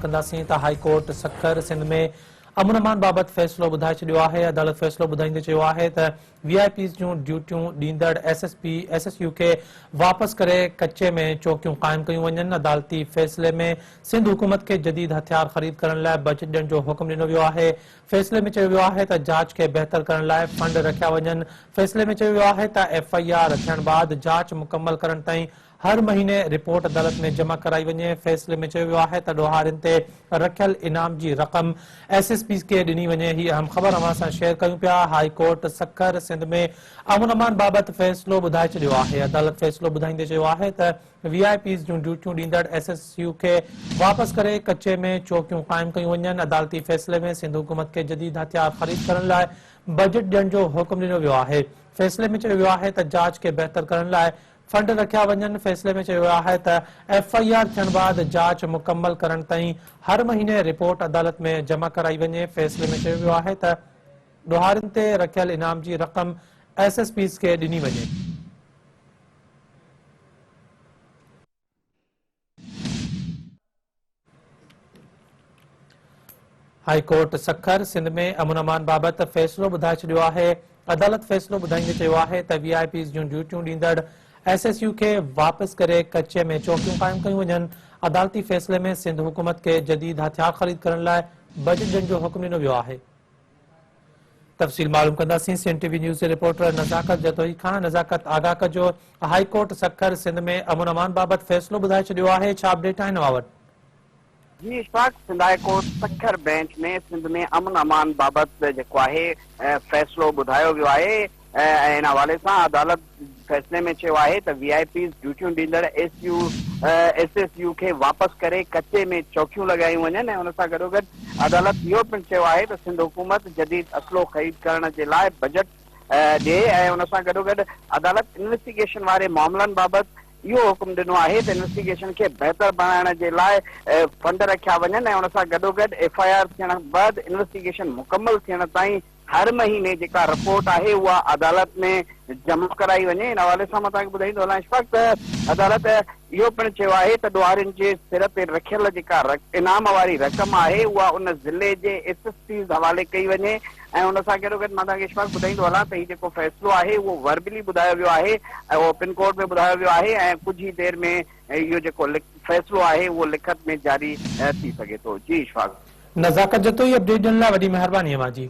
कंदासीं त high court Sukkur Sindh में अमन अमान बाबत फ़ैसिलो ॿुधाए छॾियो आहे। अदालत फ़ैसिलो ॿुधाईंदे चयो आहे त वीआईपीज़ जूं ड्यूटियूं ॾींदड़ एसएसयू खे वापसि करे कचे में चौकियूं क़ाइमु कयूं वञनि। अदालती फ़ैसिले में सिंध हुकूमत खे जदीद हथियार ख़रीद करण लाइ बजट ॾियण जो हुकुम ॾिनो वियो आहे। फ़ैसिले में चयो वियो आहे त जांच खे बहितर करण लाइ फंड रखिया वञनि। फ़ैसिले में चयो वियो आहे त एफआईआर थियण बाद जांच मुकमल करण ताईं हर महीने रिपोर्ट अदालत में जमा कराई वञे। फ़ैसिले में चयो वियो आहे त ॾोहारियुनि ते रखियल इनाम जी रक़म एसएसपी खे ॾिनी वञे। ही अहम ख़बर अवां सां शेयर कयूं पिया। हाई कोर्ट सखर सिंध में अमन अमान बाबति फ़ैसिलो ॿुधाए छॾियो आहे। अदालत फ़ैसिलो ॿुधाईंदे चयो आहे त वीआईपीज़ जूं ड्यूटियूं ॾींदड़ एसएसयू खे वापसि करे कचे में चौकियूं क़ाइमु कयूं वञनि। अदालती फ़ैसिले में सिंध हुकूमत खे जदीद हथियार ख़रीद करण लाइ बजट ॾियण जो हुकुम ॾिनो वियो आहे। फ़ैसिले में चयो वियो आहे त जांच खे बहितर करण लाइ फंड रखिया वञनि। फ़ैसिले में चयो वियो आहे त एफआईआर थियण बाद जांच मुकमल करण ताईं हर महीने रिपोर्ट अदालत में जमा कराई वञे। फ़ैसिले में चयो वियो आहे त ॾोहारियुनि ते रखियल इनाम जी रक़म एसएसपीज़ खे ॾिनी वञे। हाई कोर्ट सखर सिंध में अमन अमान बाबति फ़ैसिलो ॿुधाए छॾियो आहे। अदालत फ़ैसिलो ॿुधाईंदे चयो आहे त वीआईपीज़ जूं ड्यूटियूं ॾींदड़ एसएसयू खे वापसि करे कचे में चौकियूं क़ाइमु कयूं वञनि। अदालती फ़ैसिले में सिंध हुकूमत खे जदीद हथियार ख़रीद करण लाइ बजट ॾियण जो हुकुम ॾिनो वियो आहे। तफ़सील मालूम कंदासीं CNTV न्यूज़ जे रिपोर्टर नज़ाकत जतोई खां। नज़ाकत, आगाह कजो, हाई कोर्ट सखर सिंध में अमन अमान बाबति फ़ैसिलो ॿुधाए छॾियो आहे, छा अपडेट आहिनि अव्हां वटि? जी Ishfaq, Sindh high court Sukkur bench में सिंध में अमन अमान बाबति जेको आहे फ़ैसिलो ॿुधायो वियो आहे। ऐं इन हवाले सां अदालत फ़ैसिले में चयो आहे त वीआईपीज़ ड्यूटियूं ॾींदड़ एसएसयू खे वापसि करे कचे में चौकियूं लॻायूं वञनि। ऐं हुन सां गॾोगॾु अदालत इहो पिणु चयो आहे त सिंध हुकूमत जदीद असलो ख़रीद करण जे लाइ बजट ॾिए। ऐं हुन सां गॾोगॾु अदालत इन्वेस्टिगेशन वारे मामलनि बाबति इहो हुकुम ॾिनो आहे त इन्वेस्टिगेशन खे बहितर बणाइण जे लाइ फंड रखिया वञनि। ऐं हुन सां गॾोगॾु एफआईआर थियण बैदि इन्वेस्टिगेशन मुकमल थियण ताईं हर महीने जेका रिपोर्ट आहे उहा अदालत में जमा कराई वञे। इन हवाले सां मां तव्हांखे ॿुधाईंदो हलां इशफाक त अदालत इहो पिणु चयो आहे त ॾोहारियुनि जे सिर ते रखियल जेका इनाम वारी रक़म आहे उहा उन ज़िले जे एसएसपीज़ हवाले कई वञे। ऐं हुन सां गॾोगॾु मां तव्हांखे इशफाक ॿुधाईंदो हलां त हीउ जेको फ़ैसिलो आहे उहो वर्बली ॿुधायो वियो आहे ऐं उहो पिन कोड में ॿुधायो वियो आहे। ऐं कुझु ई देरि में इहो जेको फ़ैसिलो आहे उहो लिखत में जारी थी सघे थो। जी इशफाक। नज़ाकत जतोई, अपडेट ॾियण लाइ वॾी महिरबानी अव्हां जी।